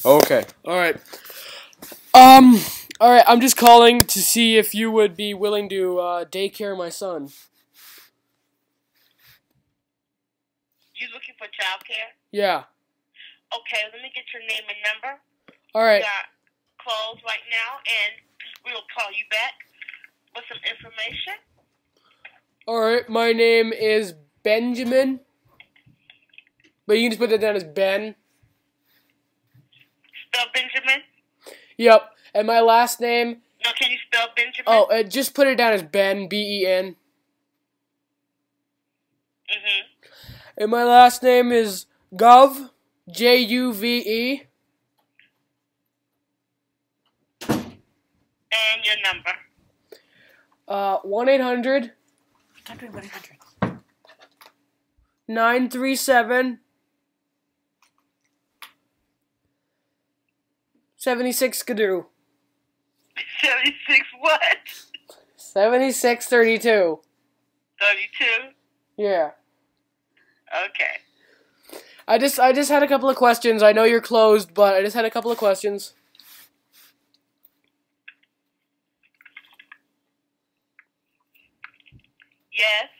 Okay. Alright. Alright, I'm just calling to see if you would be willing to daycare my son. You looking for childcare? Yeah. Okay, let me get your name and number. Alright. We got closed right now, and we'll call you back with some information. Alright, my name is Benjamin. But you can just put that down as Ben. Spell Benjamin? Yep. And my last name... No, can you spell Benjamin? Oh, just put it down as Ben, B-E-N. Mm-hmm. And my last name is Gove, J-U-V-E. And your number? 1-800... 937... 76 Skidoo. 76 what? 7632. 32? Yeah. Okay. I just had a couple of questions. I know you're closed, but I just had a couple of questions. Yes?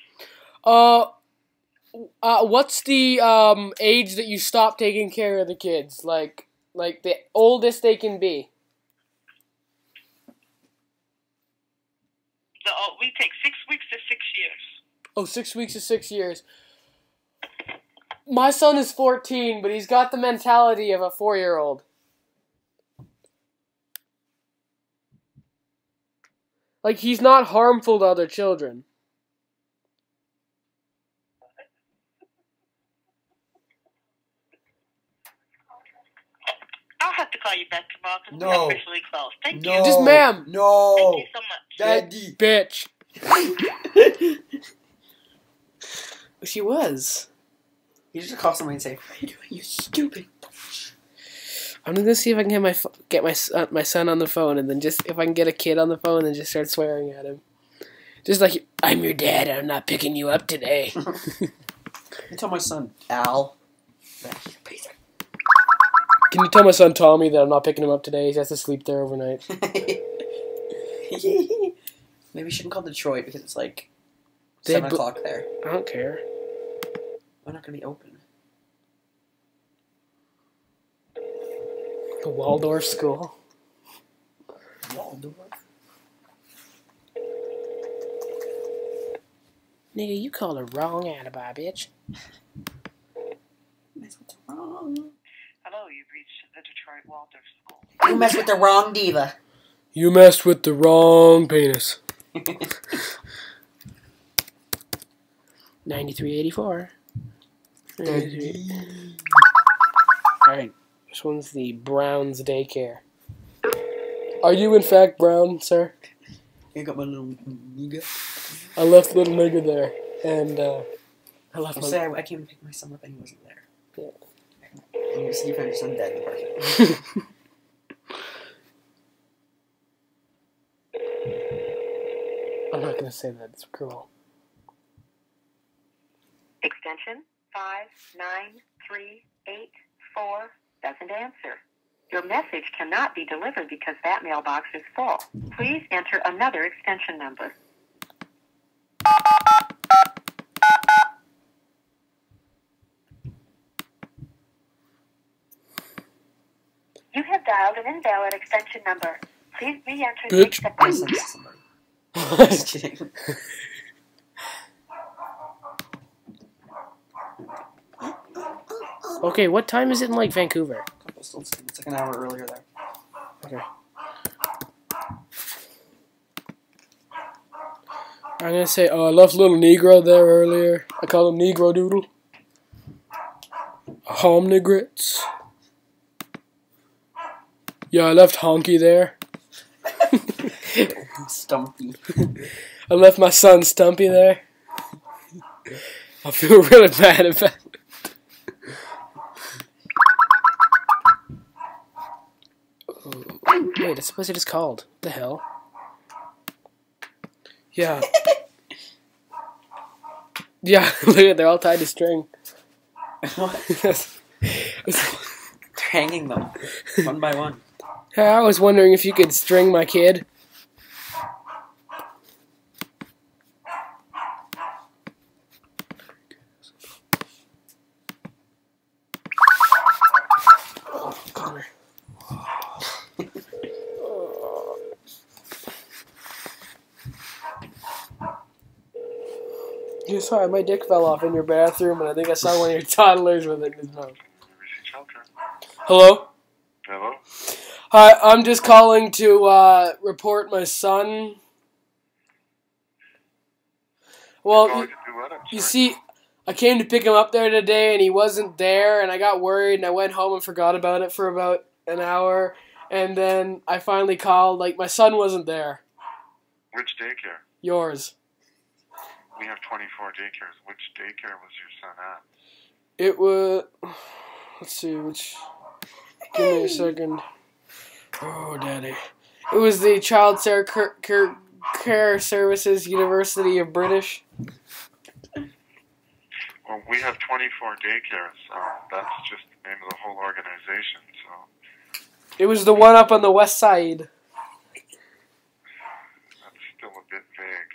What's the age that you stop taking care of the kids? Like the oldest they can be. We take 6 weeks to 6 years. Oh, 6 weeks to 6 years. My son is 14, but he's got the mentality of a 4-year-old. Like, he's not harmful to other children. I'll have to call you back tomorrow because No. we're officially closed. Thank No. you. Just ma'am. No. Thank you so much. Daddy. Bitch. She was. You just call somebody and say, "What are you doing? You stupid." I'm gonna see if I can get my son on the phone, and then just if I can get a kid on the phone, and just start swearing at him, just like I'm your dad, and I'm not picking you up today. I tell my son, Al. Can you tell my son Tommy that I'm not picking him up today? He has to sleep there overnight. Maybe you shouldn't call Detroit because it's like They 7 o'clock there. I don't care. We're not gonna be open. The Waldorf school. Waldorf. Nigga, you called the wrong alibi, bitch. Mess with the wrong. Hello, you've reached the Detroit Waldorf School. You mess with the wrong diva. You messed with the wrong penis. 9384. Alright, this one's the Brown's daycare. Are you in fact Brown, sir? You got my little nigga. I left little nigga there, and I left I my... said I came to pick my son up and he wasn't there. Yeah. And you found your son dead in the parking. I'm not gonna say that, it's cruel. Extension 59384 doesn't answer. Your message cannot be delivered because that mailbox is full. Please enter another extension number. You have dialed an invalid extension number. Please re-enter the Bitch. My extension. son's to somebody. Just kidding. Okay, what time is it in, like, Vancouver? It's like an hour earlier there. Okay. I'm gonna say, oh, I left little Negro there earlier. I call him Negro Doodle. Homnigrits. Yeah, I left Honky there. Stumpy. I left my son Stumpy there. I feel really bad about it. Wait, that's what it is called. What the hell? Yeah. Yeah, look at they're all tied to string. What? Yes. hanging them one by one. I was wondering if you could string my kid. Oh, Connor. You saw my dick fell off in your bathroom, and I think I saw one of your toddlers with it in his mouth. Hello? Hello? Hi, I'm just calling to report my son. Well, you see, I came to pick him up there today, and he wasn't there, and I got worried, and I went home and forgot about it for about an hour, and then I finally called, like, my son wasn't there. Which daycare? Yours. We have 24 daycares. Which daycare was your son at? It was... Let's see, which... Give me a second. Oh, Daddy. It was the Child Care Services University of British. Well, we have 24 daycares. That's just the name of the whole organization, so... It was the one up on the west side. That's still a bit vague.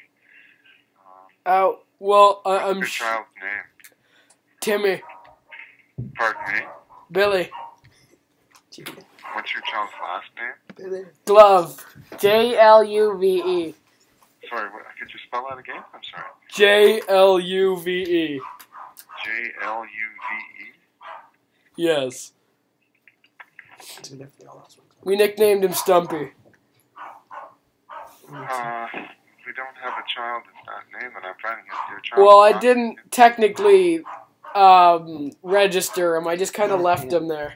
Oh, well, I'm... What's your child's name? Timmy. Pardon me? Billy. What's your child's last name? Glove. J-L-U-V-E. Sorry, could you spell that again? I'm sorry. J-L-U-V-E. J-L-U-V-E? Yes. We nicknamed him Stumpy. We don't have a child with that name, and I'm trying to get your child. Well, I didn't technically register him. I just kind of left him there.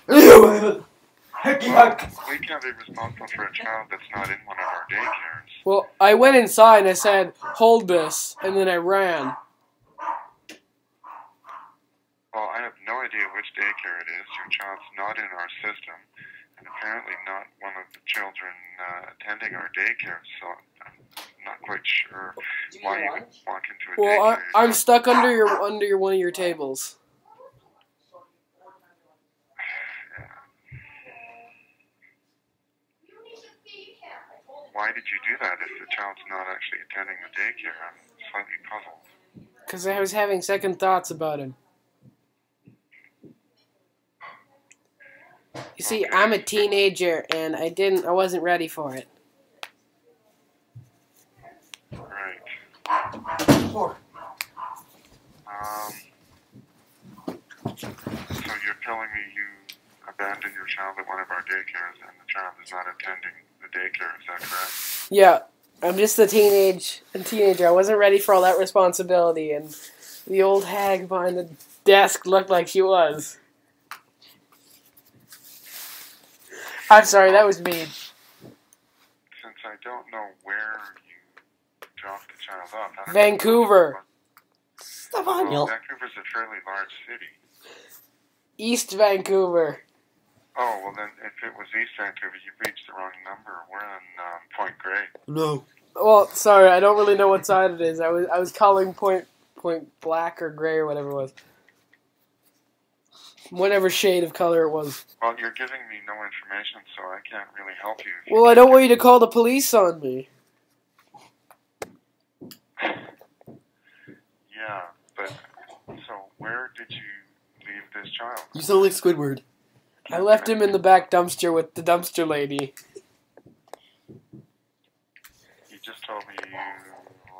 We can't be responsible for a child that's not in one of our daycares. Well, I went inside and I said, hold this, and then I ran. Well, I have no idea which daycare it is. Your child's not in our system, and apparently not one of the children attending our daycare, so I'm not quite sure why you would walk into a daycare. Well, I'm stuck under one of your tables. Why did you do that if the child's not actually attending the daycare? I'm slightly puzzled. Because I was having second thoughts about him. You see, I'm a teenager, and I wasn't ready for it. Right. So you're telling me you abandoned your child at one of our daycares, and the child is not attending the daycare, is that correct? Yeah, I'm just a teenager. I wasn't ready for all that responsibility, and the old hag behind the desk looked like she was. I'm sorry, that was mean. Since I don't know where you dropped the child off... Vancouver. Well, Vancouver's a fairly large city. East Vancouver. Oh, well then, if it was East Vancouver, you reached the wrong number. We're on Point Grey. No. Well, sorry, I don't really know what side it is. I was calling Point Black or Gray or whatever it was. Whatever shade of color it was. Well, you're giving me no information, so I can't really help you. Well, I don't want you to call the police on me. Yeah, but so where did you leave this child? You sound like Squidward. I left him in the back dumpster with the dumpster lady. You just told me you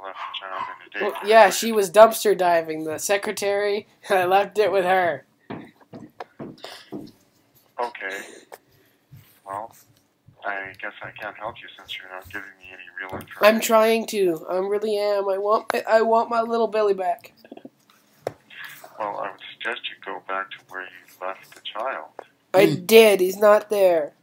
left the child in the daycare. Well, yeah, she was dumpster diving, the secretary. I left it with her. Okay. Well, I guess I can't help you since you're not giving me any real information. I'm trying to. I really am. I want my little Billy back. Well, I would suggest you go back to where you left the child. I did. He's not there.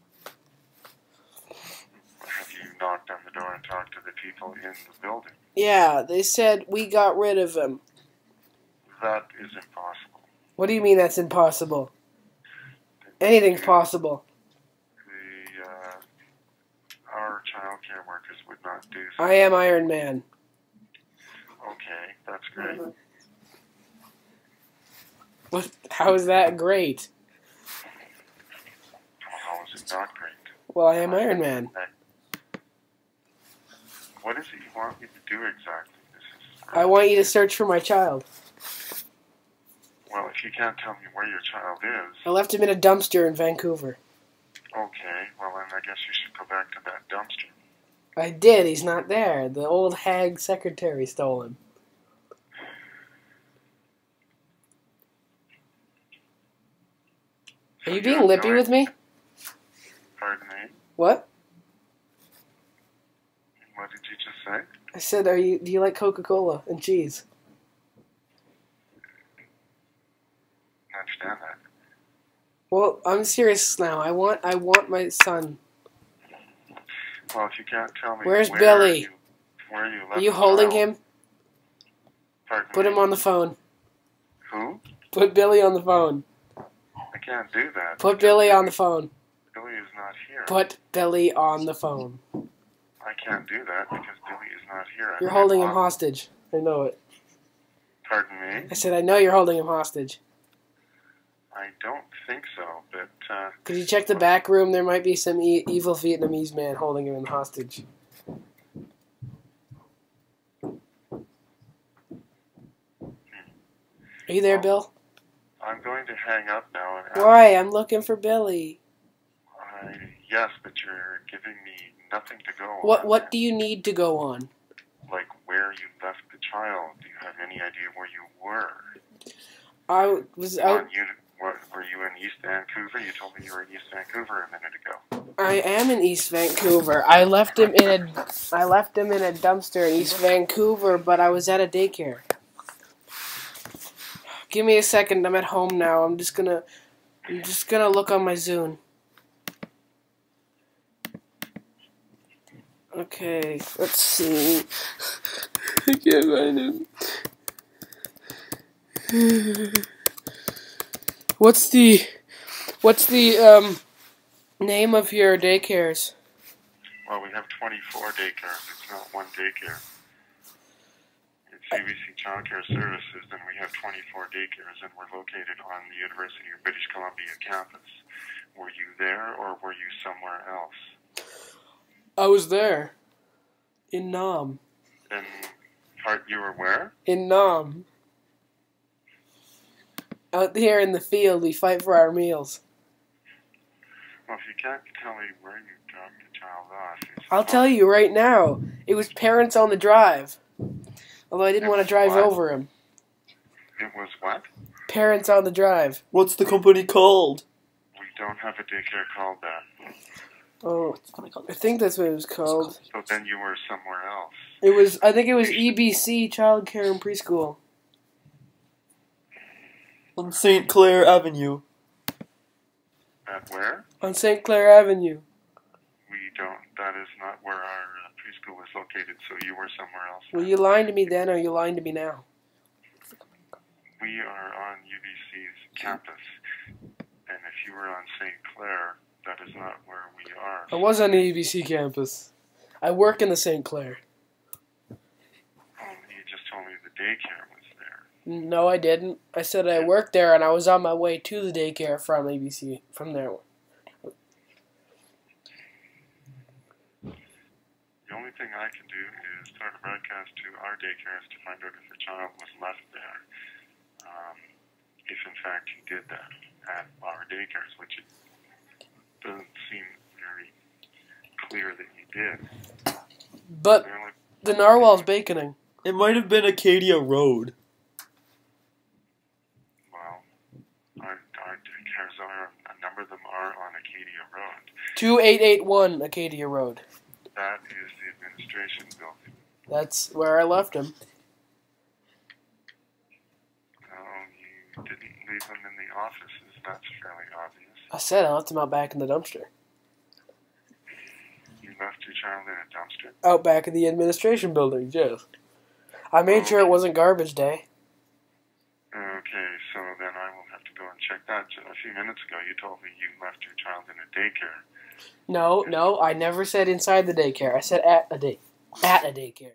Have you knocked on the door and talked to the people in the building? Yeah, they said we got rid of him. That is impossible. What do you mean that's impossible? Anything's possible. Our child care workers would not do so. I am Iron Man. Okay, that's great. What? How is that great? not great. Well, I am Iron Man. What is it you want me to do exactly? I want you to search for my child. Well, if you can't tell me where your child is... I left him in a dumpster in Vancouver. Okay, well then I guess you should go back to that dumpster. I did. He's not there. The old hag secretary stole him. Are you being lippy with me? Pardon me? What? What did you just say? I said, do you like Coca-Cola and cheese? I understand that. Well, I'm serious now. I want my son. Well, if you can't tell me Where's Billy? Where you left Are you holding him? Pardon Put me? him on the phone. Who? Put Billy on the phone. I can't do that. Put Billy on the phone. Billy is not here. Put Billy on the phone. I can't do that because Billy is not here. You're holding him hostage. I know it. Pardon me? I said, I know you're holding him hostage. I don't think so, but... Could you check the back room? There might be some evil Vietnamese man holding him in hostage. Are you there, Bill? I'm going to hang up now. And Why? I'm looking for Billy. Yes, but you're giving me nothing to go on. What do you need to go on? Like where you left the child. Do you have any idea where you were? I was out... Were you in East Vancouver? You told me you were in East Vancouver a minute ago. I am in East Vancouver. I left him in a dumpster in East Vancouver, but I was at a daycare. Give me a second. I'm at home now. I'm just gonna look on my Zune. Okay, let's see. I can't find him. What's the name of your daycares? Well, we have 24 daycares. It's not one daycare. It's CBC Child Care Services, and we have 24 daycares, and we're located on the University of British Columbia campus. Were you there, or were you somewhere else? I was there. In Nam. You were where? In Nam. Out here in the field, we fight for our meals. Well, if you can't tell me where you dropped the child off... I'll tell you right now. It was parents on the drive. Although I didn't want to drive over him. It was what? Parents on the drive. What's the company called? We don't have a daycare called that. Oh, I think that's what it was called. So then you were somewhere else. I think it was EBC, Child Care and Preschool. On St. Clair Avenue. At where? On St. Clair Avenue. That is not where our preschool is located, so you were somewhere else. Were you lying to me then, or are you lying to me now? We are on UBC's campus, and if you were on St. Clair, that is not where we are. I was on the EBC campus. I work in the St. Clair. You just told me the daycare was there. No, I didn't. I said I worked there, and I was on my way to the daycare from ABC, from there. The only thing I can do is start a broadcast to our daycares to find out if the child was left there. If in fact he did that at our daycares, which it doesn't seem very clear that he did. But the narwhal's baconing. It might have been Acadia Road. Well, our daycares a number of them are on Acadia Road. 2881 Acadia Road. That is the administration building. That's where I left him. You didn't leave him in the offices. That's fairly obvious. I said I left him out back in the dumpster. You left your child in a dumpster? Out back in the administration building, yes. I made sure it wasn't garbage day. Okay, so then I will have to go and check that. A few minutes ago, you told me you left your child in a daycare. No, I never said inside the daycare. I said at a daycare.